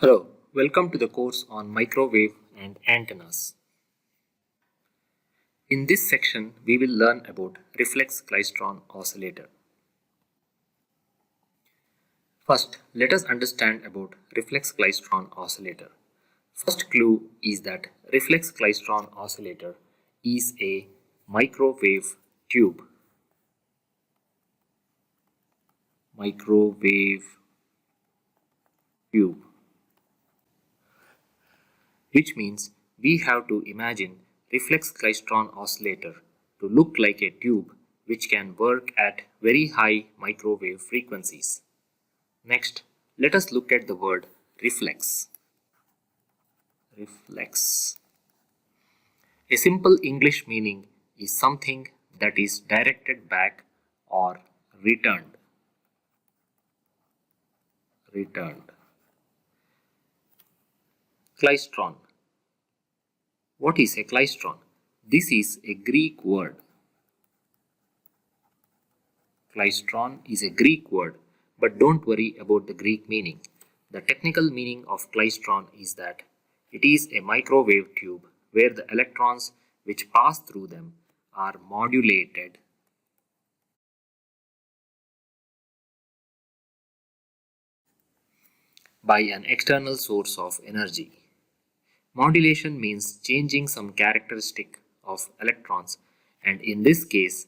Hello, welcome to the course on microwave and antennas. In this section, we will learn about reflex klystron oscillator. First, let us understand about reflex klystron oscillator. First clue is that reflex klystron oscillator is a microwave tube. Which means we have to imagine reflex klystron oscillator to look like a tube which can work at very high microwave frequencies. Next, let us look at the word reflex. Reflex. A simple English meaning is something that is directed back or returned. Klystron. What is a klystron? This is a Greek word. Klystron is a Greek word, but don't worry about the Greek meaning. The technical meaning of klystron is that it is a microwave tube where the electrons which pass through them are modulated by an external source of energy. Modulation means changing some characteristic of electrons, and in this case,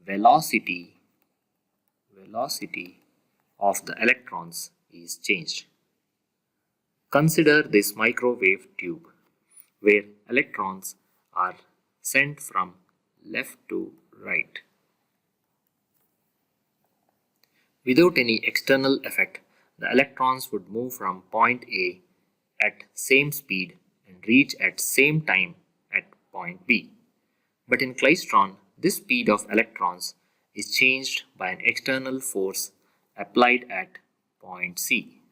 velocity of the electrons is changed. Consider this microwave tube where electrons are sent from left to right. Without any external effect, the electrons would move from point A at same speed and reach at same time at point B. But in klystron, this speed of electrons is changed by an external force applied at point C.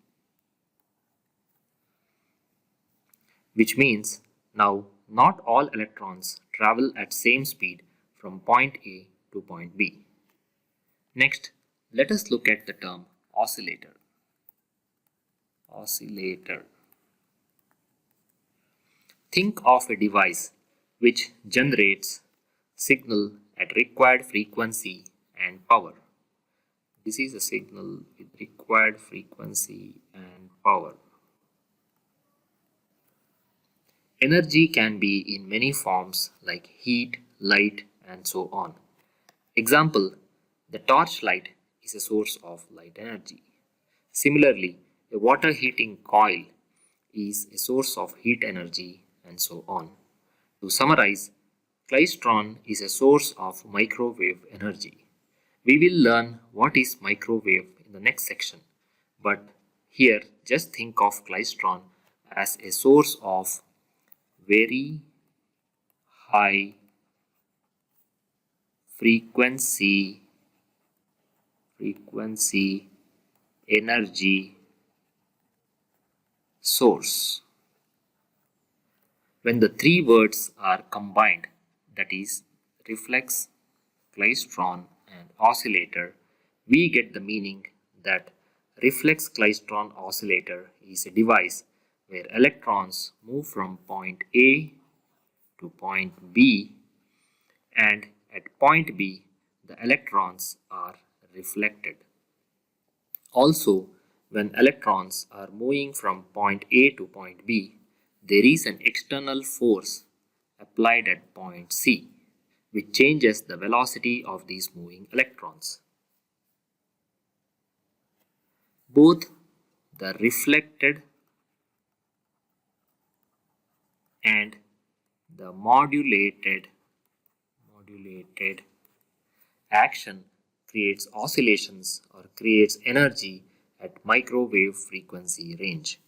Which means now not all electrons travel at same speed from point A to point B. Next, let us look at the term oscillator. Think of a device which generates signal at required frequency and power. This is a signal with required frequency and power. Energy can be in many forms like heat, light, and so on. Example, the torchlight is a source of light energy. Similarly, a water heating coil is a source of heat energy, and so on. To summarize, klystron is a source of microwave energy. We will learn what is microwave in the next section, but here just think of klystron as a source of very high frequency energy source. When the three words are combined, that is reflex, klystron, and oscillator, we get the meaning that reflex klystron oscillator is a device where electrons move from point A to point B, and at point B the electrons are reflected. Also, when electrons are moving from point A to point B, there is an external force applied at point C, which changes the velocity of these moving electrons. Both the reflected and the modulated action creates oscillations or creates energy at microwave frequency range.